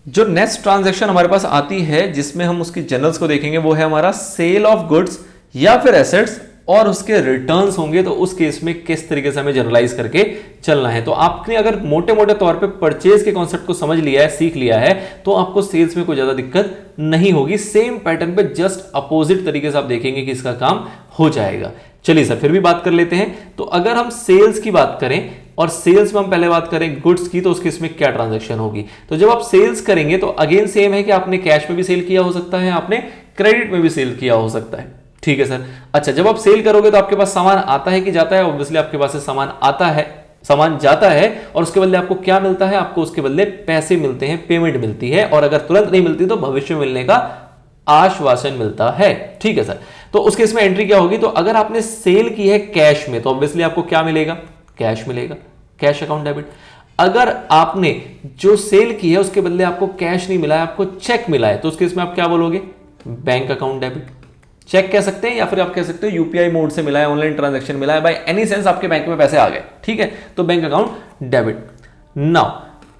जो next transaction हमारे पास आती है जिसमें हम उसकी जनरल्स को देखेंगे वो है हमारा सेल ऑफ गुड्स या फिर एसेट्स और उसके रिटर्न्स होंगे। तो उस केस में किस तरीके से हमें जनरलाइज करके चलना है। तो आपने अगर मोटे मोटे तौर पे परचेज के कॉन्सेप्ट को समझ लिया है, सीख लिया है, तो आपको सेल्स में कोई ज्यादा दिक्कत नहीं होगी। सेम पैटर्न पे जस्ट अपोजिट तरीके से आप देखेंगे कि इसका काम हो जाएगा। चलिए सर फिर भी बात कर लेते हैं। तो अगर हम सेल्स की बात करें और सेल्स में हम पहले बात करें गुड्स की, तो उसके इसमें क्या ट्रांजैक्शन होगी। तो जब आप सेल्स करेंगे तो अगेन सेम है कि आपने कैश में भी सेल किया हो सकता है, आपने क्रेडिट में भी सेल किया हो सकता है। ठीक है सर। अच्छा, जब आप सेल करोगे तो आपके पास सामान आता है कि जाता है? ऑब्वियसली आपके पास से सामान आता है, सामान जाता है और उसके बदले आपको क्या मिलता है? आपको उसके बदले पैसे मिलते हैं, पेमेंट मिलती है, और अगर तुरंत नहीं मिलती तो भविष्य में मिलने का आश्वासन मिलता है। ठीक है सर। तो उसके इसमें एंट्री क्या होगी? तो अगर आपने सेल की है कैश में तो ऑब्वियसली आपको क्या मिलेगा? कैश मिलेगा, कैश अकाउंट डेबिट। अगर आपने जो सेल की है उसके बदले आपको कैश नहीं मिला है, आपको चेक मिला है, तो उसके इसमें आप क्या बोलोगे? Bank account debit. चेक कह सकते हैं या फिर आप कह सकते हो यूपीआई मोड से मिला है, ऑनलाइन ट्रांजैक्शन मिला है, बाय एनी सेंस आपके बैंक में पैसे आ गए। ठीक है, तो बैंक अकाउंट डेबिट। नाउ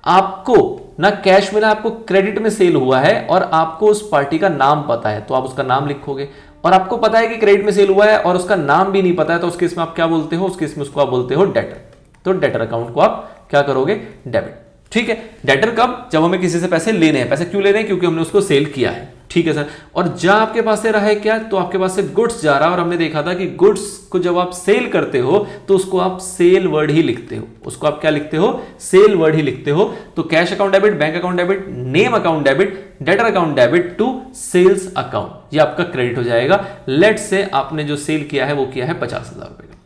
आपको ना कैश मिला, आपको क्रेडिट में सेल हुआ है और आपको उस पार्टी का नाम पता है तो आप उसका नाम लिखोगे, और आपको पता है कि क्रेडिट में सेल हुआ है और उसका नाम भी नहीं पता है तो उसके इसमें आप क्या बोलते हो? उसके इसमें उसको आप बोलते हो डेटर। तो डेटर अकाउंट को आप क्या करोगे? डेबिट। ठीक है। डेटर कब? जब हमें किसी से पैसे लेने हैं। पैसे क्यों लेने हैं? क्योंकि हमने उसको सेल किया है। ठीक है सर। और जा आपके पास से रहा है क्या? तो आपके पास से गुड्स जा रहा है, और हमने देखा था कि गुड्स को जब आप सेल करते हो तो उसको आप सेल वर्ड ही लिखते हो। उसको आप क्या लिखते हो? सेल वर्ड ही लिखते हो। तो cash account debit, bank account debit, name account debit, debtor account debit to sales account, ये आपका क्रेडिट हो जाएगा। लेट से आपने जो सेल किया है वो किया है 50,000 रुपए का।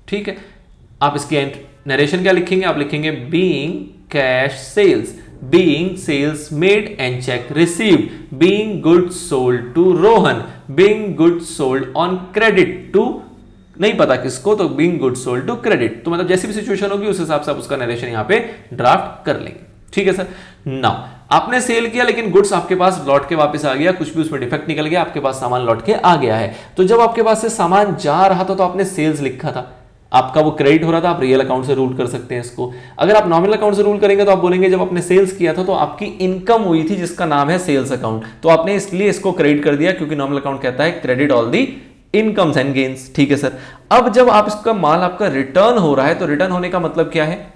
ठीक है। आप इसकी नरेशन क्या लिखेंगे? आप लिखेंगे being cash sales, being sales made and check received, being goods sold to Rohan, being goods sold on credit to नहीं पता किसको, तो being goods sold to credit। तो मतलब जैसी भी सिचुएशन होगी उस हिसाब से आप उसका नरेशन यहां पे ड्राफ्ट कर लेंगे। ठीक है सर। नाउ आपने सेल किया लेकिन गुड्स आपके पास लौट के वापस आ गया, कुछ भी उसमें डिफेक्ट निकल गया, आपके पास सामान लौट के आ गया है। तो जब आपके पास से सामान जा रहा था तो आपने सेल्स लिखा था, आपका वो क्रेडिट हो रहा था, आप रियल अकाउंट से रूल कर सकते हैं इसको। अगर आप नॉमिनल अकाउंट से रूल करेंगे तो आप बोलेंगे जब आपने सेल्स किया था तो आपकी इनकम हुई थी जिसका नाम है सेल्स अकाउंट, तो आपने इसलिए इसको क्रेडिट कर दिया क्योंकि नॉमिनल अकाउंट कहता है credit all the incomes and gains. ठीक है सर। अब जब आप इसका माल आपका रिटर्न हो रहा है तो रिटर्न होने का मतलब क्या है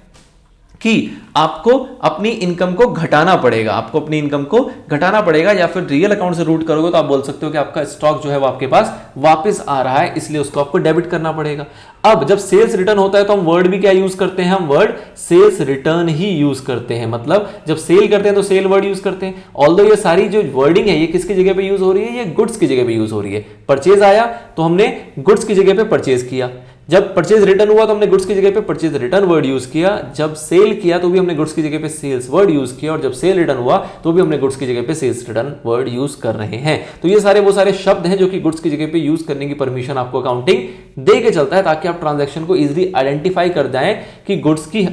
कि आपको अपनी इनकम को घटाना पड़ेगा, आपको अपनी इनकम को घटाना पड़ेगा, या फिर रियल अकाउंट से रूट करोगे तो आप बोल सकते हो कि आपका स्टॉक जो है वो आपके पास वापस आ रहा है, इसलिए उसको आपको डेबिट करना पड़ेगा। अब जब सेल्स रिटर्न होता है तो हम वर्ड भी क्या यूज करते हैं? हम वर्ड सेल्स रिटर्न ही यूज करते हैं। मतलब जब सेल करते हैं तो सेल वर्ड यूज करते हैं। ऑल्दो ये सारी जो वर्डिंग है ये किसकी जगह पे यूज हो रही है? ये गुड्स की जगह पे यूज हो रही है। परचेज आया तो हमने गुड्स की जगह पे परचेज किया, जब परचेज रिटर्न हुआ तो हमने गुड्स की जगह पे परचेज रिटर्न वर्ड यूज किया, जब सेल किया तो भी हमने गुड्स की जगह पे सेल्स वर्ड यूज किया, और जब सेल रिटर्न हुआ तो भी हमने गुड्स की जगह पे सेल्स रिटर्न वर्ड यूज कर रहे हैं। तो ये सारे वो सारे शब्द हैं जो कि गुड्स की जगह पे यूज करने की परमिशन आपको अकाउंटिंग दे के चलता है, ताकि आप ट्रांजैक्शन को इजीली आइडेंटिफाई कर जाएं कि गुड्स की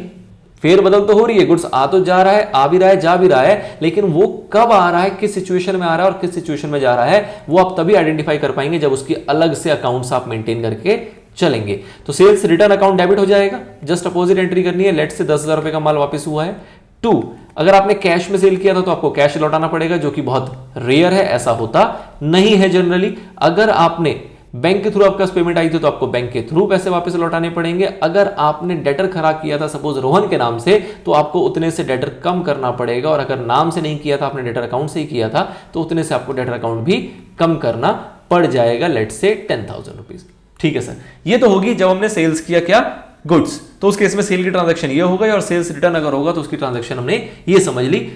फेरबदल तो हो रही है, गुड्स आ तो जा रहा है, आ भी रहा है, जा भी रहा है, लेकिन वो कब आ रहा है, किस सिचुएशन में आ रहा है और किस सिचुएशन में जा रहा है, वो आप तभी आइडेंटिफाई कर पाएंगे जब उसकी अलग से अकाउंट्स आप मेंटेन करके चलेंगे। तो सेल्स रिटर्न अकाउंट डेबिट हो जाएगा, जस्ट अपोजिट एंट्री करनी है। लेट से 10,000 रुपए का माल वापस हुआ है। 2, अगर आपने कैश में सेल किया था तो आपको कैश लौटाना पड़ेगा, जो कि बहुत रेयर है, ऐसा होता नहीं है जनरली। अगर आपने बैंक के थ्रू आपका पेमेंट आई थी तो आपको बैंक के थ्रू पैसे वापस लौटाने पड़ेंगे। अगर आपने डेटर खराब किया था सपोज रोहन के नाम से, तो आपको उतने से डेटर कम करना पड़ेगा, और अगर नाम से नहीं किया था, आपने डेटर अकाउंट से ही किया था, तो उतने से आपको डेटर अकाउंट भी कम करना पड़ जाएगा, लेट से 10,000 रुपीज। ठीक है सर। ये तो होगी जब हमने सेल्स किया क्या? गुड्स। तो उस केस में सेल की ट्रांजैक्शन ये हो गई, और सेल्स रिटर्न अगर होगा तो उसकी ट्रांजैक्शन हमने ये समझ ली।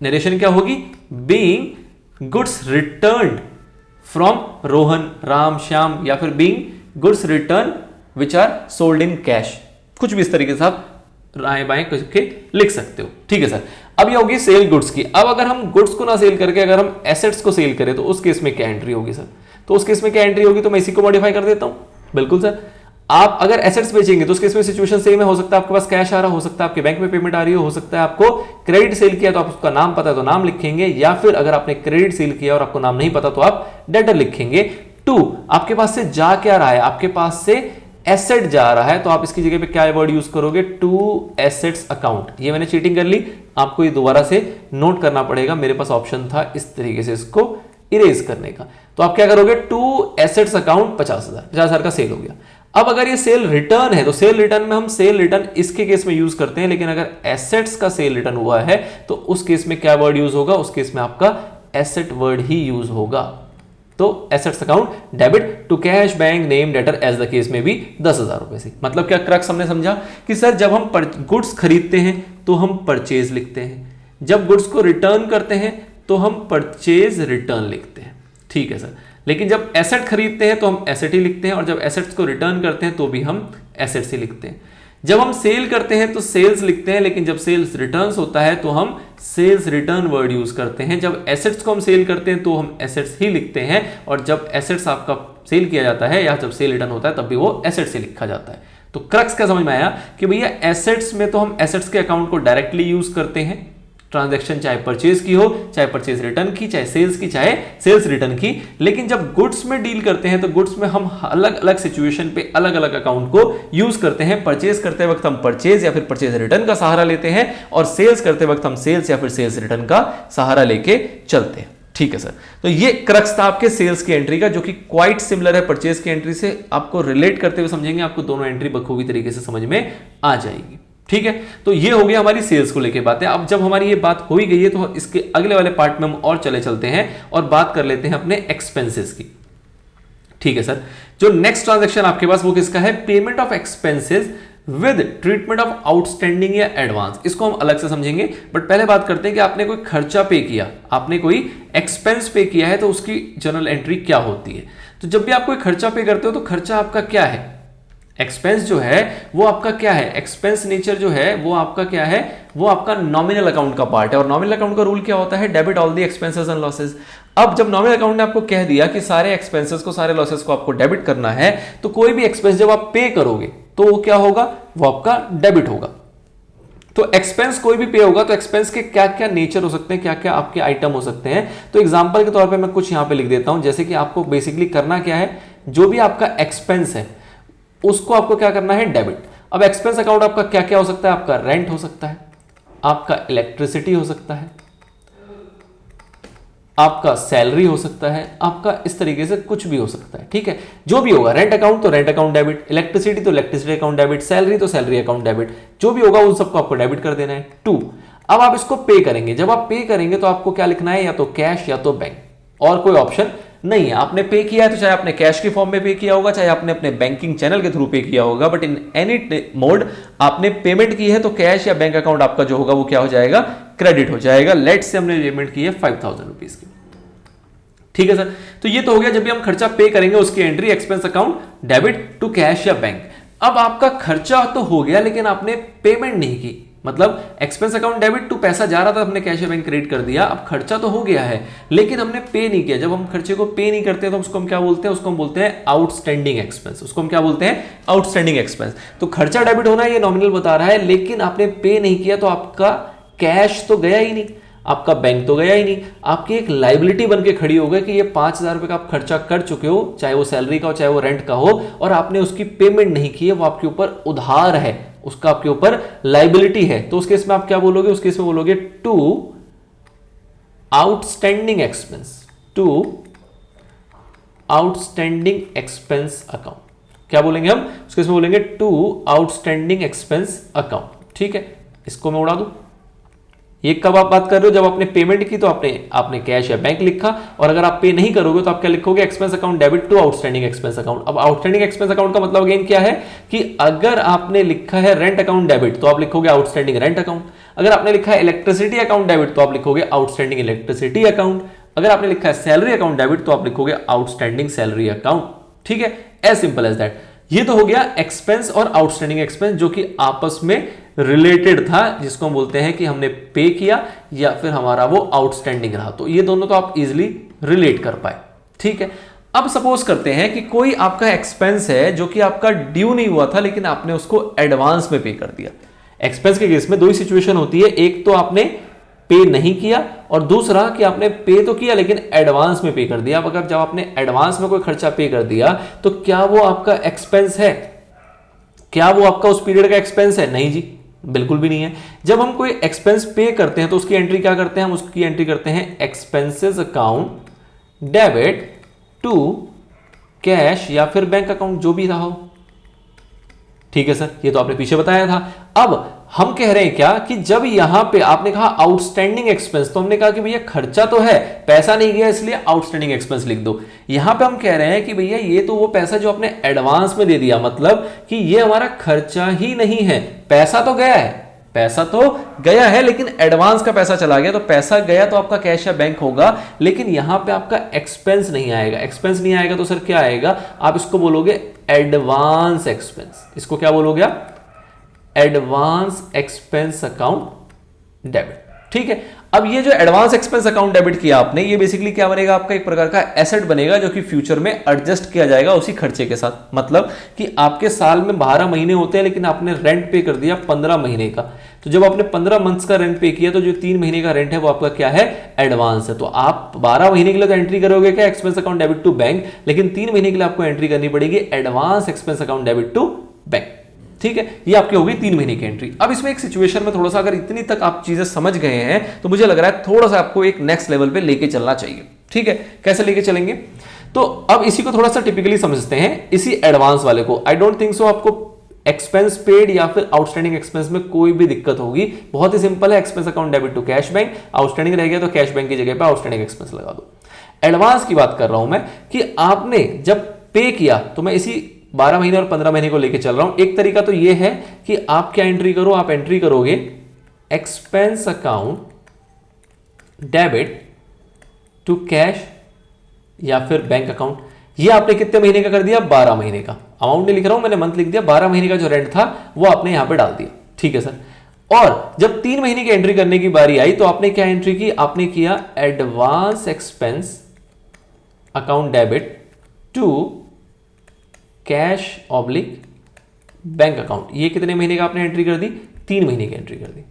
नरेशन क्या होगी? Being goods returned from Rohan, Ram, Shyam, या फिर being goods return which are sold in cash. कुछ भी इस तरीके से आप राय बाएं करके लिख सकते हो। ठीक है सर। अब ये होगी सेल गुड्स की। अब अगर हम गुड्स को ना सेल करके अगर हम एसेट्स को सेल करें तो उस केस में क्या एंट्री होगी सर? तो उस केस में क्या एंट्री होगी? तो मैं इसी को मॉडिफाई कर देता हूं। बिल्कुल सर। आप अगर एसेट्स बेचेंगे तो उस केस में सिचुएशन सेम है, हो सकता है आपके पास कैश आ रहा, हो सकता है आपके बैंक में पेमेंट आ रही हो सकता है आपको क्रेडिट सेल किया तो आप उसका नाम पता है तो नाम लिखेंगे, या फिर अगर आपने क्रेडिट सेल किया और आपको नाम नहीं पता तो आप डेटर लिखेंगे। 2, आपके पास से जा क्या रहा है? आपके पास से एसेट जा रहा है तो आप इसकी जगह पे क्या वर्ड यूज करोगे, टू एसेट्स अकाउंट। ये मैंने चीटिंग कर ली, आपको ये दोबारा से नोट करना पड़ेगा, मेरे पास ऑप्शन था इस तरीके से इसको इरेज करने का। तो आप क्या करोगे, टू एसेट्स अकाउंट 50,000 का सेल हो गया। अब अगर ये सेल रिटर्न है तो सेल रिटर्न में हम सेल रिटर्न इसके केस में यूज करते हैं, लेकिन अगर एसेट्स का सेल रिटर्न हुआ है तो उस केस में क्या वर्ड यूज होगा, उस केस में आपका एसेट वर्ड ही यूज होगा। तो assets account debit to cash bank name debtor as the case में भी 10,000 रुपए से। मतलब क्या क्रक्स हमने समझा कि सर जब हम गुड्स खरीदते हैं तो हम परचेज लिखते हैं, जब गुड्स को रिटर्न करते हैं तो हम परचेज रिटर्न लिखते हैं, ठीक है सर। लेकिन जब एसेट खरीदते हैं तो हम एसेट ही लिखते हैं, और जब एसेट्स को रिटर्न करते हैं तो भी हम एसेट्स ही लिखते हैं। जब हम सेल करते हैं तो सेल्स लिखते हैं, लेकिन जब सेल्स रिटर्न्स होता है तो हम सेल्स रिटर्न वर्ड यूज करते हैं। जब एसेट्स को हम सेल करते हैं तो हम एसेट्स ही लिखते हैं, और जब एसेट्स आपका सेल किया जाता है या जब सेल रिटर्न होता है तब भी वो एसेट्स से लिखा जाता है। तो क्रक्स क्या समझ में आया कि भैया एसेट्स में तो हम एसेट्स के अकाउंट को डायरेक्टली यूज करते हैं, ट्रांजैक्शन चाहे परचेज की हो, चाहे परचेज रिटर्न की, चाहे सेल्स की, चाहे सेल्स रिटर्न की। लेकिन जब गुड्स में डील करते हैं तो गुड्स में हम अलग अलग सिचुएशन पे अलग अलग अकाउंट को यूज करते हैं। परचेज करते वक्त हम परचेज या फिर परचेज रिटर्न का सहारा लेते हैं, और सेल्स करते वक्त हम सेल्स या फिर सेल्स रिटर्न का सहारा लेके चलते हैं, ठीक है सर। तो ये क्रक्स था आपके सेल्स की एंट्री का, जो कि क्वाइट सिमिलर है परचेज की एंट्री से। आपको रिलेट करते हुए समझेंगे, आपको दोनों एंट्री बखूबी तरीके से समझ में आ जाएगी, ठीक है। तो ये हो गया हमारी सेल्स को लेके बातें। अब जब हमारी ये बात हो ही गई है तो इसके अगले वाले पार्ट में हम और चलते हैं और बात कर लेते हैं अपने एक्सपेंसेस की, ठीक है सर। जो नेक्स्ट ट्रांजैक्शन आपके पास वो किसका है, payment of expenses with treatment of outstanding या एडवांस। इसको हम अलग से समझेंगे, बट पहले बात करते हैं कि आपने कोई खर्चा पे किया, आपने कोई एक्सपेंस पे किया है तो उसकी जर्नल एंट्री क्या होती है। तो जब भी आप कोई खर्चा पे करते हो तो खर्चा आपका क्या है, एक्सपेंस जो है वो आपका क्या है, एक्सपेंस नेचर जो है वो आपका क्या है, वो आपका नॉमिनल अकाउंट का पार्ट है। और नॉमिनल अकाउंट का रूल क्या होता है, debit all the expenses and losses. अब जब नॉमिनल अकाउंट ने आपको कह दिया कि सारे एक्सपेंसेस को, सारे लॉसेस को आपको डेबिट करना है, तो कोई भी एक्सपेंस जब आप पे करोगे तो वो क्या होगा, वो आपका डेबिट होगा। तो एक्सपेंस कोई भी पे होगा तो एक्सपेंस के क्या क्या नेचर हो सकते हैं, क्या क्या आपके आइटम हो सकते हैं। तो एग्जांपल के तौर पे मैं कुछ यहां पे लिख देता हूं, जैसे कि आपको बेसिकली करना क्या है, जो भी आपका एक्सपेंस है उसको आपको क्या करना है, डेबिट। अब एक्सपेंस अकाउंट आपका क्या क्या हो सकता है, आपका रेंट हो सकता है, आपका इलेक्ट्रिसिटी हो सकता है, आपका सैलरी हो सकता है, आपका इस तरीके से कुछ भी हो सकता है, ठीक है। जो भी होगा, रेंट अकाउंट तो रेंट अकाउंट डेबिट, इलेक्ट्रिसिटी तो इलेक्ट्रिसिटी अकाउंट डेबिट, सैलरी तो सैलरी अकाउंट डेबिट, जो भी होगा उन सबको आपको डेबिट कर देना है। 2, अब आप इसको पे करेंगे। जब आप पे करेंगे तो आपको क्या लिखना है, या तो कैश या तो बैंक, और कोई ऑप्शन नहीं है। आपने पे किया है तो चाहे आपने कैश के फॉर्म में पे किया होगा, चाहे आपने अपने बैंकिंग चैनल के थ्रू पे किया होगा, बट इन एनी मोड आपने पेमेंट की है तो कैश या बैंक अकाउंट आपका जो होगा वो क्या हो जाएगा, क्रेडिट हो जाएगा। लेट से हमने पेमेंट की है 5,000 रुपीज की, ठीक है सर। तो ये तो हो गया जब भी हम खर्चा पे करेंगे उसकी entry, expense account debit to cash या बैंक। अब आपका खर्चा तो हो गया लेकिन आपने पेमेंट नहीं की, मतलब एक्सपेंस अकाउंट डेबिट टू पैसा जा रहा था, हमने कैश या बैंक क्रेडिट कर दिया। अब खर्चा तो हो गया है लेकिन हमने पे नहीं किया। जब हम खर्चे को पे नहीं करते तो उसको हम क्या बोलते हैं, उसको हम बोलते हैं आउटस्टैंडिंग एक्सपेंस। उसको हम क्या बोलते हैं, आउटस्टैंडिंग एक्सपेंस। तो खर्चा डेबिट होना ये नॉमिनल बता रहा है, लेकिन आपने पे नहीं किया तो आपका कैश तो गया ही नहीं, आपका बैंक तो गया ही नहीं, आपकी एक लाइबिलिटी बन के खड़ी हो गई कि ये 5,000 रुपए का आप खर्चा कर चुके हो, चाहे वो सैलरी का हो चाहे वो रेंट का हो, और आपने उसकी पेमेंट नहीं की है, वो आपके ऊपर उधार है, उसका आपके ऊपर लाइबिलिटी है। तो उस केस में आप क्या बोलोगे, उस केस में बोलोगे to outstanding expense, to outstanding expense account. क्या बोलेंगे हम, उस केस में बोलेंगे टू आउटस्टैंडिंग एक्सपेंस अकाउंट, ठीक है। इसको मैं उड़ा दूं, ये कब आप बात कर रहे हो, जब आपने पेमेंट की तो आपने कैश या बैंक लिखा, और अगर आप पे नहीं करोगे तो आप क्या लिखोगे, expense account debit to outstanding expense account. अब आउटस्टैंडिंग एक्सपेंस अकाउंट का मतलब अगेन क्या है कि अगर आपने लिखा है रेंट अकाउंट डेबिट तो आप लिखोगे आउटस्टैंडिंग रेंट अकाउंट, अगर आपने लिखा है इलेक्ट्रिसिटी अकाउंट डेबिट तो आप लिखोगे आउटस्टैंडिंग इलेक्ट्रिसिटी अकाउंट, अगर आपने लिखा है सैलरी अकाउंट डेबिट तो आप लिखोगे आउटस्टैंडिंग सैलरी अकाउंट, ठीक है। As simple as that. ये तो हो गया एक्सपेंस और आउटस्टैंडिंग एक्सपेंस जो कि आपस में रिलेटेड था, जिसको हम बोलते हैं कि हमने पे किया या फिर हमारा वो आउटस्टैंडिंग रहा। तो ये दोनों तो आप इजीली रिलेट कर पाए, ठीक है। अब सपोज करते हैं कि कोई आपका एक्सपेंस है जो कि आपका ड्यू नहीं हुआ था लेकिन आपने उसको एडवांस में पे कर दिया। एक्सपेंस के केस में दो ही सिचुएशन होती है, एक तो आपने पे नहीं किया और दूसरा कि आपने पे तो किया लेकिन एडवांस में पे कर दिया। अब अगर जब आपने एडवांस में कोई खर्चा पे कर दिया तो क्या वो आपका एक्सपेंस है, क्या वो आपका उस पीरियड का एक्सपेंस है? नहीं जी, बिल्कुल भी नहीं है। जब हम कोई एक्सपेंस पे करते हैं तो उसकी एंट्री क्या करते हैं? हम उसकी एंट्री करते हैं expenses account debit to cash या फिर बैंक अकाउंट, जो भी रहा हो। ठीक है सर, ये तो आपने पीछे बताया था। अब हम कह रहे हैं क्या कि जब यहां पे आपने कहा आउटस्टैंडिंग एक्सपेंस, तो हमने कहा कि भैया खर्चा तो है, पैसा नहीं गया, इसलिए आउटस्टैंडिंग एक्सपेंस लिख दो। यहां पे हम कह रहे हैं कि भैया ये तो वो पैसा जो आपने एडवांस में दे दिया, मतलब कि ये हमारा खर्चा ही नहीं है, पैसा तो गया है, पैसा तो गया है लेकिन एडवांस का पैसा चला गया। तो पैसा गया तो आपका कैश या बैंक होगा, लेकिन यहां पे आपका एक्सपेंस नहीं आएगा। एक्सपेंस नहीं आएगा तो सर क्या आएगा? आप इसको बोलोगे एडवांस एक्सपेंस। इसको क्या बोलोगे आप? Advance expense account debit. ठीक है, अब ये जो एडवांस एक्सपेंस अकाउंट डेबिट किया आपने, ये बेसिकली क्या बनेगा? आपका एक प्रकार का एसेट बनेगा जो कि फ्यूचर में एडजस्ट किया जाएगा उसी खर्चे के साथ। मतलब कि आपके साल में 12 महीने होते हैं लेकिन आपने रेंट पे कर दिया 15 महीने का, तो जब आपने 15 मंथ्स का रेंट पे किया तो जो 3 महीने का रेंट है वो आपका क्या है? एडवांस है। तो आप 12 महीने के लिए तो एंट्री करोगे क्या? Expense account debit to bank, लेकिन 3 महीने के लिए आपको एंट्री करनी पड़ेगी advance expense account debit to bank. ठीक है, ये आपकी होगी 3 महीने की एंट्री। अब इसमें एक सिचुएशन में थोड़ा सा अगर इतनी तक आप चीजें समझ गए हैं तो मुझे लग रहा है थोड़ा सा आपको एक नेक्स्ट लेवल पे लेके चलना चाहिए। ठीक है, कैसे लेके चलेंगे? तो अब इसी को थोड़ा सा टिपिकली समझते हैं, इसी एडवांस वाले को। आई डोंट थिंक सो आपको एक्सपेंस पेड या फिर आउटस्टैंडिंग एक्सपेंस में कोई भी दिक्कत होगी। बहुत ही सिंपल है, expense account debit to cash bank, outstanding रह गया तो कैश बैंक की जगह पे आउटस्टैंडिंग एक्सपेंस लगा दो। एडवांस की बात कर रहा हूं मैं कि आपने जब पे किया, तो मैं इसी 12 महीने और 15 महीने को लेके चल रहा हूं। एक तरीका तो ये है कि आप क्या एंट्री करो? आप एंट्री करोगे expense account debit to cash या फिर बैंक अकाउंट। ये आपने कितने महीने का कर दिया? 12 महीने का। अमाउंट नहीं लिख रहा हूं, मैंने मंथ लिख दिया। 12 महीने का जो रेंट था वो आपने यहां पे डाल दिया। ठीक है सर। और जब 3 महीने की एंट्री करने की बारी आई तो आपने क्या एंट्री की? आपने किया advance expense account debit to cash oblique bank account. ये कितने महीने का आपने एंट्री कर दी? 3 महीने की एंट्री कर दी।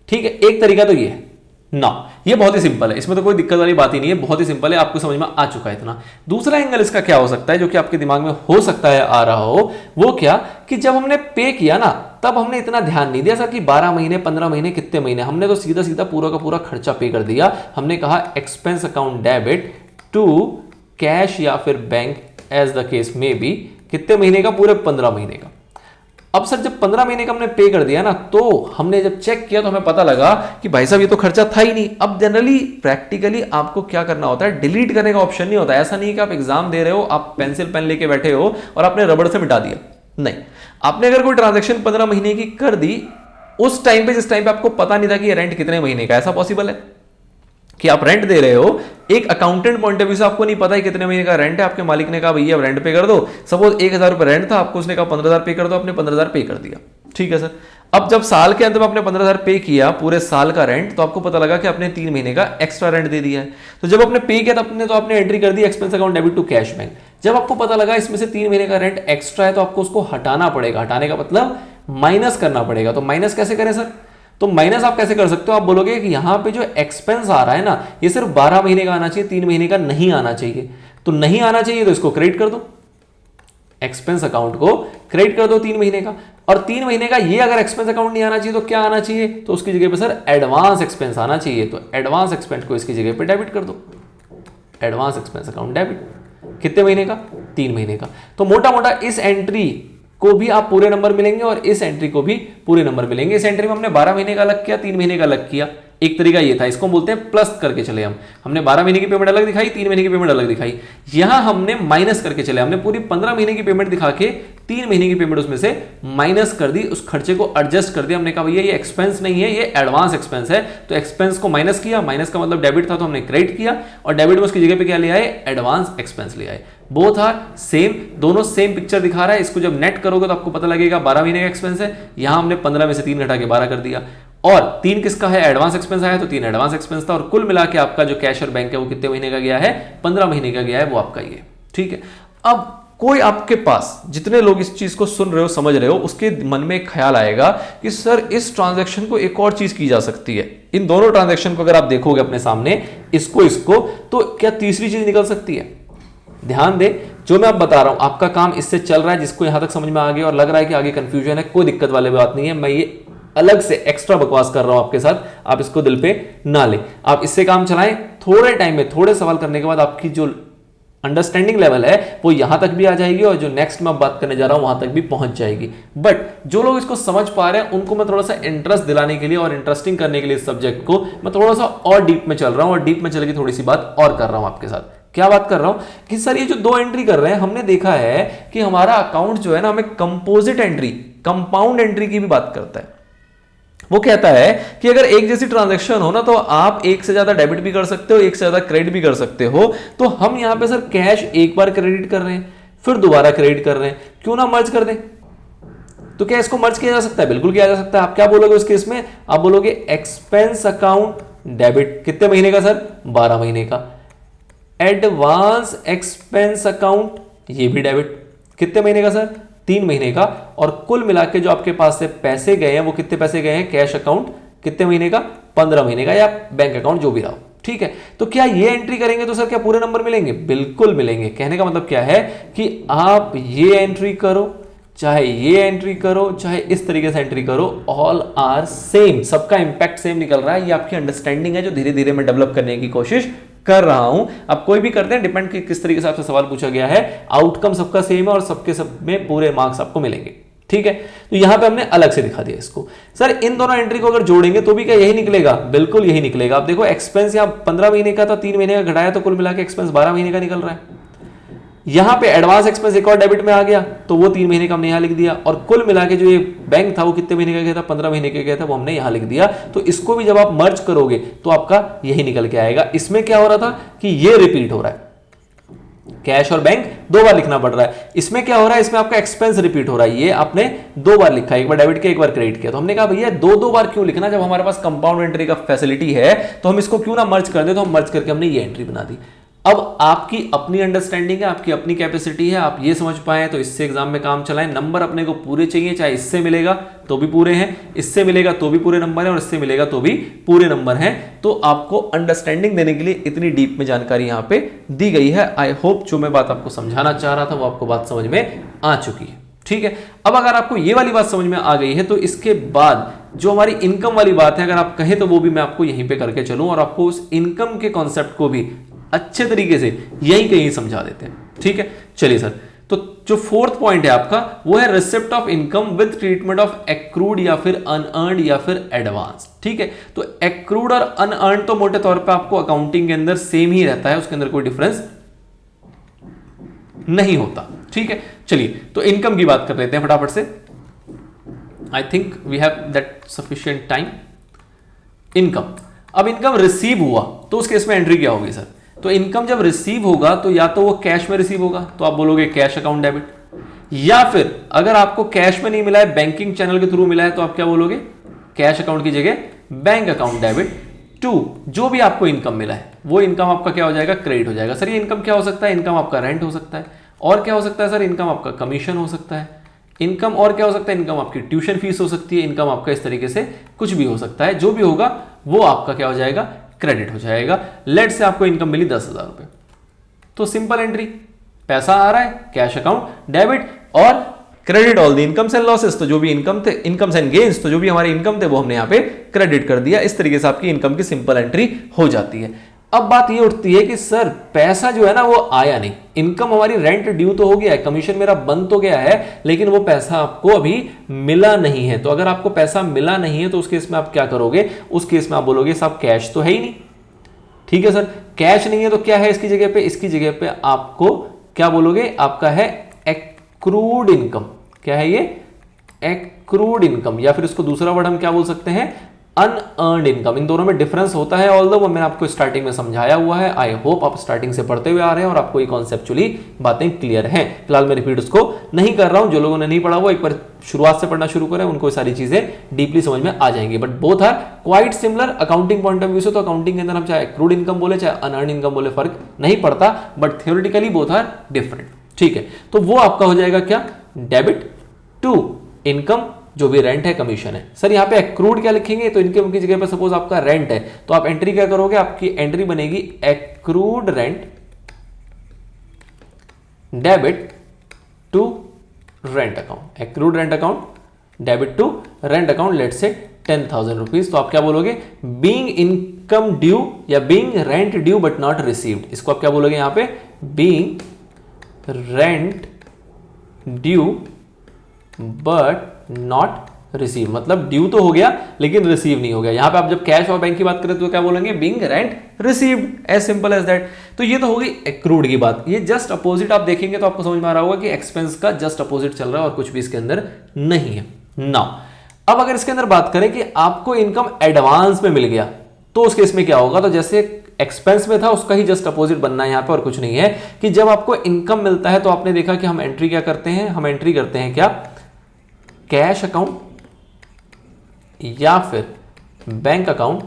ठीक है, एक तरीका तो ये है ना, ये बहुत ही सिंपल है, इसमें तो कोई दिक्कत वाली बात ही नहीं है, बहुत ही सिंपल है, आपको समझ में आ चुका है इतना। दूसरा एंगल इसका क्या हो सकता है जो कि आपके दिमाग में हो सकता है आ रहा हो, वो क्या कि जब हमने पे किया ना तब हमने इतना ध्यान नहीं दिया सर कि 12 महीने 15 महीने कितने महीने, हमने तो सीधा सीधा पूरा का पूरा खर्चा पे कर दिया। हमने कहा expense account debit to cash या फिर बैंक एज द केस में बी, कितने महीने का? पूरे 15 महीने का। अब सर जब 15 महीने का हमने पे कर दिया ना, तो हमने जब चेक किया तो हमें पता लगा कि भाई साहब ये तो खर्चा था ही नहीं। अब जनरली प्रैक्टिकली आपको क्या करना होता है? डिलीट करने का ऑप्शन नहीं होता। ऐसा नहीं कि आप एग्जाम दे रहे हो, आप पेंसिल पेन लेके बैठे हो और आपने रबड़ से मिटा दिया। नहीं, आपने अगर कोई ट्रांजेक्शन 15 महीने की कर दी, उस टाइम पे जिस टाइम पे आपको पता नहीं था कि ये रेंट कितने महीने का, ऐसा पॉसिबल है कि आप रेंट दे रहे हो, एक अकाउंटेंट पॉइंट ऑफ व्यू से आपको नहीं पता है कितने महीने का रेंट है, आपके मालिक ने कहा भैया अब रेंट पे कर दो। सपोज 1000 रुपए रेंट था, आपको उसने कहा 15,000 पे कर दो, आपने 15,000 पे कर दिया। ठीक है सर। अब जब साल के अंत में आपने 15,000 पे किया पूरे साल का रेंट, तो आपको पता लगा कि आपने 3 महीने का एक्स्ट्रा रेंट दे दिया है। तो जब आपने पे किया तो आपने एंट्री कर दी expense account debit to cash bank. जब आपको पता लगा इसमें से 3 महीने का रेंट एक्स्ट्रा है तो आपको उसको हटाना पड़ेगा। हटाने का मतलब माइनस करना पड़ेगा। तो माइनस कैसे करें सर? तो माइनस आप कैसे कर सकते हो? आप बोलोगे कि यहां पे जो एक्सपेंस आ रहा है ना, ये सिर्फ 12 महीने का आना चाहिए, 3 महीने का नहीं आना चाहिए। तो नहीं आना चाहिए तो इसको क्रेडिट कर दो, एक्सपेंस अकाउंट को क्रेडिट कर दो 3 महीने का। और 3 महीने का ये अगर एक्सपेंस अकाउंट नहीं आना चाहिए तो क्या आना चाहिए? तो उसकी जगह पे सर एडवांस एक्सपेंस आना चाहिए। तो एडवांस एक्सपेंस को इसकी जगह पे डेबिट कर दो, एडवांस एक्सपेंस अकाउंट डेबिट। कितने महीने का? 3 महीने का। तो मोटा मोटा इस एंट्री को भी आप पूरे नंबर मिलेंगे और इस एंट्री को भी पूरे नंबर मिलेंगे। इस एंट्री में हमने 12 महीने का अलग किया, 3 महीने का अलग किया। एक तरीका ये था, इसको बोलते हैं प्लस करके चले हम। हमने 12 महीने की पेमेंट अलग दिखाई, 3 महीने की पेमेंट अलग दिखाई। यहां हमने माइनस करके चले, हमने पूरी 15 महीने की पेमेंट दिखा के 3 महीने की पेमेंट उसमें से माइनस कर दी, उस खर्चे को एडजस्ट कर दिया। हमने कहा भैया ये एक्सपेंस नहीं है, ये एडवांस एक्सपेंस है। तो एक्सपेंस को माइनस किया, माइनस का मतलब डेबिट था तो हमने क्रेडिट किया, और डेबिट में उसकी जगह पे क्या ले आए? एडवांस एक्सपेंस ले आए। बोथ आर सेम, दोनों सेम पिक्चर दिखा रहा है। इसको जब नेट करोगे तो आपको पता लगेगा 12 महीने का एक्सपेंस है, यहां हमने 15 में से 3 घटा के 12 कर दिया। और 3 किसका है? एडवांस एक्सपेंस आया तो 3 एडवांस एक्सपेंस था। और कुल मिला के आपका जो कैश और बैंक है वो कितने महीने का गया है? 15 महीने का गया है, वो आपका ये। ठीक है। अब कोई आपके पास, जितने लोग इस चीज को सुन रहे हो समझ रहे हो, उसके मन में एक ख्याल आएगा कि सर इस ट्रांजैक्शन को एक और चीज की जा सकती है। इन दोनों ट्रांजैक्शन को अगर आप देखोगे अपने सामने, इसको तो क्या तीसरी चीज निकल सकती है? ध्यान दे, जो मैं आप बता रहा हूं आपका काम इससे चल रहा है, जिसको यहां तक समझ में आ गया और लग रहा है कि आगे कंफ्यूजन है, कोई दिक्कत वाली बात नहीं है। मैं ये अलग से एक्स्ट्रा बकवास कर रहा हूं आपके साथ, आप इसको दिल पे ना ले। आप इससे काम चलाएं, थोड़े टाइम में थोड़े सवाल करने के बाद आपकी जो अंडरस्टैंडिंग लेवल है वो यहां तक भी आ जाएगी और जो नेक्स्ट मैं बात करने जा रहा हूं वहां तक भी पहुंच जाएगी। बट जो लोग इसको समझ पा रहे हैं उनको मैं थोड़ा सा इंटरेस्ट दिलाने के लिए और इंटरेस्टिंग करने के लिए इस सब्जेक्ट को मैं थोड़ा सा और डीप में चल रहा हूं और डीप में चल के थोड़ी सी बात और कर रहा हूं आपके साथ। क्या बात कर रहा हूं कि सर ये जो 2 एंट्री कर रहे हैं, हमने देखा है कि हमारा अकाउंट जो है ना हमें कंपोजिट एंट्री, कंपाउंड एंट्री की भी बात करता है। वो कहता है कि अगर एक जैसी ट्रांजैक्शन हो ना तो आप एक से ज्यादा डेबिट भी कर सकते हो, एक से ज्यादा क्रेडिट भी कर सकते हो। तो हम यहां पे सर कैश एक बार क्रेडिट कर रहे हैं, फिर दोबारा क्रेडिट कर रहे हैं, क्यों ना मर्ज कर दें। तो क्या इसको मर्ज किया जा सकता है? बिल्कुल किया जा सकता है। आप क्या बोलोगे उस केस में? आप बोलोगे एक्सपेंस अकाउंट डेबिट, कितने महीने का सर? 12 महीने का। एडवांस एक्सपेंस अकाउंट, ये भी डेबिट, कितने महीने का सर? 3 महीने का। और कुल मिला के जो आपके पास से पैसे गए हैं वो कितने पैसे गए हैं? कैश अकाउंट कितने महीने का? 15 महीने का, या बैंक अकाउंट जो भी रहा हो, ठीक है। तो क्या ये एंट्री करेंगे तो सर क्या पूरे नंबर मिलेंगे? बिल्कुल मिलेंगे। कहने का मतलब क्या है कि आप ये एंट्री करो, चाहे ये एंट्री करो, चाहे इस तरीके से एंट्री करो, ऑल आर सेम, सबका इंपैक्ट सेम निकल रहा है। ये आपकी अंडरस्टैंडिंग है जो धीरे धीरे मैं डेवलप करने की कोशिश कर रहा हूं। अब कोई भी करते हैं, डिपेंड कि किस तरीके से आपसे सवाल पूछा गया है, आउटकम सबका सेम है और सबके सब में पूरे मार्क्स आपको मिलेंगे, ठीक है। तो यहां पे हमने अलग से दिखा दिया इसको। सर इन दोनों एंट्री को अगर जोड़ेंगे तो भी क्या यही निकलेगा? बिल्कुल यही निकलेगा। आप देखो एक्सपेंस यहां 15 महीने का था, 3 महीने का घटाया तो कुल मिला के एक्सपेंस 12 महीने का निकल रहा है। यहां पे एडवांस एक्सपेंस एक और डेबिट में आ गया तो वो 3 महीने का हमने यहां लिख दिया, और कुल मिला के जो ये बैंक था वो कितने महीने का गया था? 15 महीने का गया था, वो हमने यहां लिख दिया। तो इसको भी जब आप मर्ज करोगे तो आपका यही निकल के आएगा। इसमें क्या हो रहा था कि ये रिपीट हो रहा है, कैश और बैंक 2 बार लिखना पड़ रहा है। इसमें क्या हो रहा है? इसमें आपका एक्सपेंस रिपीट हो रहा है, ये आपने 2 बार लिखा, एक बार डेबिट किया, एक बार क्रेडिट किया। तो हमने कहा भैया 2-2 बार क्यों लिखना, जब हमारे पास कंपाउंड एंट्री का फैसिलिटी है तो हम इसको क्यों ना मर्ज कर दे। तो हम मर्ज करके हमने ये एंट्री बना दी। अब आपकी अपनी अंडरस्टैंडिंग है, आपकी अपनी कैपेसिटी है, आप ये समझ पाए तो इससे एग्जाम में काम चलाएं। नंबर अपने को पूरे चाहिए, चाहे इससे मिलेगा तो भी पूरे हैं, इससे मिलेगा तो भी पूरे नंबर हैं, और इससे मिलेगा तो भी पूरे नंबर हैं। तो आपको अंडरस्टैंडिंग देने के लिए इतनी डीप में जानकारी यहां पे दी गई है। आई होप जो मैं बात आपको समझाना चाह रहा था वो आपको बात समझ में आ चुकी है, ठीक है। अब अगर आपको ये वाली बात समझ में आ गई है तो इसके बाद जो हमारी इनकम वाली बात है, अगर आप कहें तो वो भी मैं आपको यहीं पे करके चलूं और आपको उस इनकम के कॉन्सेप्ट को भी अच्छे तरीके से यही कहीं समझा देते हैं, ठीक है। चलिए सर, तो जो 4th पॉइंट है आपका वो है receipt of income with treatment of accrued या फिर अनअर्न्ड या फिर एडवांस, ठीक है। तो एक्रूड और अनअर्न्ड तो मोटे तौर पे आपको अकाउंटिंग के अंदर सेम ही रहता है, उसके अंदर कोई डिफरेंस नहीं होता, ठीक है। चलिए तो इनकम की बात कर लेते हैं फटाफट से। I think we have that sufficient time. Income, अब इनकम रिसीव हुआ तो उस केस में एंट्री क्या होगी सर? तो इनकम जब रिसीव होगा तो या तो वो कैश में रिसीव होगा तो आप बोलोगे कैश अकाउंट डेबिट, या फिर अगर आपको कैश में नहीं मिला है, बैंकिंग चैनल के थ्रू मिला है, तो आप क्या बोलोगे? कैश अकाउंट की जगह बैंक अकाउंट डेबिट। 2, जो भी आपको इनकम मिला है वो इनकम आपका क्या हो जाएगा? क्रेडिट हो जाएगा। सर ये इनकम क्या हो सकता है? इनकम आपका रेंट हो सकता है, और क्या हो सकता है सर? इनकम आपका कमीशन हो सकता है, इनकम और क्या हो सकता है? इनकम आपकी ट्यूशन फीस हो सकती है, इनकम आपका इस तरीके से कुछ भी हो सकता है। जो भी होगा वो आपका क्या हो जाएगा? क्रेडिट हो जाएगा। लेट से आपको इनकम मिली 10,000 रुपए, तो सिंपल एंट्री, पैसा आ रहा है, कैश अकाउंट डेबिट, और credit all the incomes and losses, तो जो भी इनकम थे, इनकम्स एंड गेन्स, तो जो भी हमारे इनकम थे वो हमने यहाँ पे क्रेडिट कर दिया। इस तरीके से आपकी इनकम की सिंपल एंट्री हो जाती है। अब बात ये उठती है कि सर पैसा जो है ना वो आया नहीं, इनकम हमारी रेंट ड्यू तो हो गया है, कमीशन मेरा बंद तो गया है, लेकिन वो पैसा आपको अभी मिला नहीं है। तो अगर आपको पैसा मिला नहीं है तो उस केस में आप क्या करोगे? उस केस में आप बोलोगे साहब कैश तो है ही नहीं, ठीक है सर। कैश नहीं है तो क्या है इसकी जगह पे? इसकी जगह पे आपको क्या बोलोगे? आपका है एक्रूड इनकम। क्या है ये? एक्रूड इनकम, या फिर इसको दूसरा वर्ड हम क्या बोल सकते हैं? Unearned income. इन दोनों में डिफरेंस होता है, ऑल्दो वो मैंने आपको स्टार्टिंग में समझाया हुआ है। आई होप आप स्टार्टिंग से पढ़ते हुए आ रहे हैं और आपको ये कॉन्सेप्चुअली बातें क्लियर हैं। फिलहाल मैं रिपीट उसको नहीं कर रहा हूं, जो लोगों ने नहीं पढ़ा वो एक बार शुरुआत से पढ़ना शुरू करें, उनको सारी चीजें डीपली समझ में आ जाएंगी। But both are quite similar accounting point of view से। तो अकाउंटिंग के अंदर हम चाहे एक्रूड इनकम बोले चाहे अनअर्न्ड इनकम बोले फर्क नहीं पड़ता, but theoretically both are different, ठीक है। तो वो आपका हो जाएगा क्या? डेबिट टू इनकम, जो भी रेंट है, कमीशन है। सर यहाँ पे एक्रूड क्या लिखेंगे? तो इनकम की जगह पे सपोज आपका रेंट है तो आप एंट्री क्या करोगे? आपकी एंट्री बनेगी accrued rent debit to rent account, accrued rent account debit to rent account, late से 10,000 रुपीज। तो आप क्या बोलोगे, बीइंग इनकम ड्यू या being rent due but not received, इसको आप क्या बोलोगे यहां पे, being rent due but not receive, मतलब ड्यू तो हो गया लेकिन रिसीव नहीं हो गया। यहां पे आप जब कैश और बैंक की बात करें तो क्या बोलेंगे, being rent received, as simple as that. तो ये तो हो गई एक्रूड की बात। ये जस्ट अपोजिट आप देखेंगे तो आपको समझ में आ रहा होगा कि एक्सपेंस का जस्ट अपोजिट चल रहा है और कुछ भी इसके अंदर नहीं है। नाउ अब अगर इसके अंदर बात करें कि आपको इनकम एडवांस में मिल गया तो उस केस में क्या होगा, तो जैसे एक्सपेंस में था उसका ही जस्ट अपोजिट बनना है यहां पे और कुछ नहीं है। कि जब आपको इनकम मिलता है तो आपने देखा कि हम एंट्री क्या करते हैं, हम एंट्री करते हैं क्या, कैश अकाउंट या फिर बैंक अकाउंट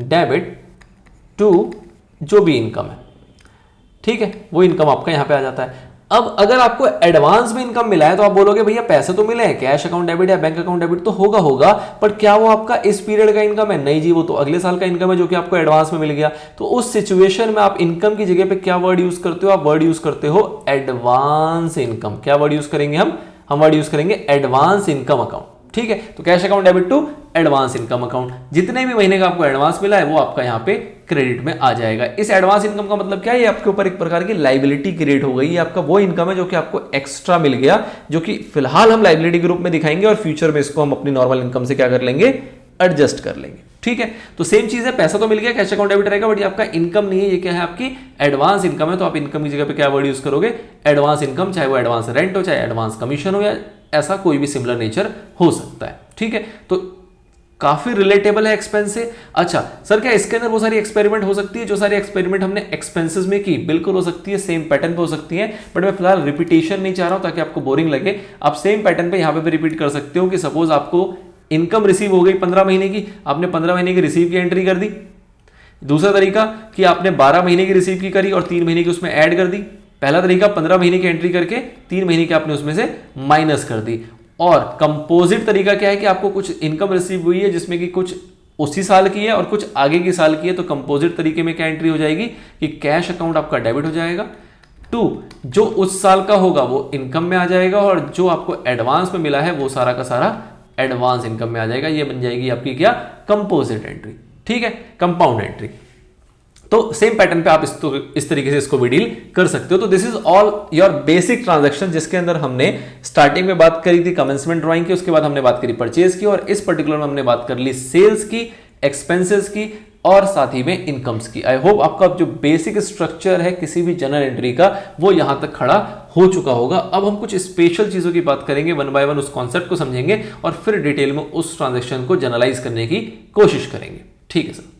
डेबिट टू जो भी इनकम है, ठीक है, वो इनकम आपका यहां पे आ जाता है। अब अगर आपको एडवांस में इनकम मिला है तो आप बोलोगे भैया पैसे तो मिले हैं, कैश अकाउंट डेबिट या बैंक अकाउंट डेबिट तो होगा, पर क्या वो आपका इस पीरियड का इनकम है, नहीं जी, वो तो अगले साल का इनकम है जो कि आपको एडवांस में मिल गया। तो उस सिचुएशन में आप इनकम की जगह पे क्या वर्ड यूज करते हो, आप वर्ड यूज करते हो एडवांस इनकम। क्या वर्ड यूज करेंगे हम वर्ड यूज करेंगे एडवांस इनकम अकाउंट, ठीक है। तो cash account debit to advance income account, जितने भी महीने का आपको एडवांस मिला है वो आपका यहां पे क्रेडिट में आ जाएगा। इस एडवांस इनकम का मतलब क्या है, ये आपके ऊपर एक प्रकार की लायबिलिटी क्रिएट हो गई। ये आपका वो इनकम है जो कि आपको एक्स्ट्रा मिल गया, जो कि फिलहाल हम लायबिलिटी के रूप में दिखाएंगे और फ्यूचर में इसको हम अपनी नॉर्मल इनकम से क्या कर लेंगे, एडजस्ट कर लेंगे, ठीक है। तो सेम चीज है, पैसा तो मिल गया, कैश अकाउंट डेबिट रहेगा, बट ये आपका इनकम नहीं है, ये क्या है, आपकी एडवांस इनकम है। तो आप इनकम की जगह पे क्या वर्ड यूज करोगे, एडवांस इनकम, चाहे वो एडवांस रेंट हो, चाहे एडवांस कमीशन हो, या ऐसा कोई भी सिमिलर नेचर हो सकता है, ठीक है। तो काफी रिलेटेबल है एक्सपेंस से। अच्छा सर, क्या इसके अंदर वो सारी एक्सपेरिमेंट हो सकती है जो सारी एक्सपेरिमेंट हमने एक्सपेंसेस में की, बिल्कुल हो सकती है, सेम पैटर्न पे हो सकती है, बट मैं फिलहाल रिपीटेशन नहीं चाह रहा हूं ताकि आपको बोरिंग लगे। आप सेम पैटर्न पे यहां पे भी रिपीट कर सकते हो कि सपोज आपको इनकम रिसीव हो गई 15 महीने की, आपने 15 महीने की रिसीव की एंट्री कर दी। दूसरा तरीका कि आपने 12 महीने की रिसीव की करी और 3 महीने की उसमें ऐड कर दी। पहला तरीका 15 महीने की एंट्री करके 3 महीने की आपने उसमें से माइनस कर दी। और कंपोजिट तरीका क्या है कि आपको कुछ इनकम रिसीव हुई है जिसमें कि कुछ उसी साल की है और कुछ आगे की साल की है। तो कंपोजिट तरीके में क्या एंट्री हो जाएगी कि कैश अकाउंट आपका डेबिट हो जाएगा, टू जो उस साल का होगा वो इनकम में आ जाएगा, और जो आपको एडवांस में मिला है वो सारा का सारा एडवांस इनकम में आ जाएगा। ये बन जाएगी आपकी क्या, कंपोजिट एंट्री, ठीक है, कंपाउंड एंट्री। तो सेम पैटर्न पे आप इस तरीके से इसको भी डील कर सकते हो। तो this is all your basic transaction, जिसके अंदर हमने स्टार्टिंग में बात करी थी कमेंसमेंट ड्राइंग की, उसके बाद हमने बात करी परचेज की, और इस पर्टिकुलर में हमने बात कर ली सेल्स की, एक्सपेंसेस की, और साथ ही में इनकम्स की। आई होप आपका जो बेसिक स्ट्रक्चर है किसी भी जनरल एंट्री का वो यहां तक खड़ा हो चुका होगा। अब हम कुछ स्पेशल चीजों की बात करेंगे, वन बाय वन उस कॉन्सेप्ट को समझेंगे और फिर डिटेल में उस ट्रांजैक्शन को जनरलाइज करने की कोशिश करेंगे, ठीक है सर।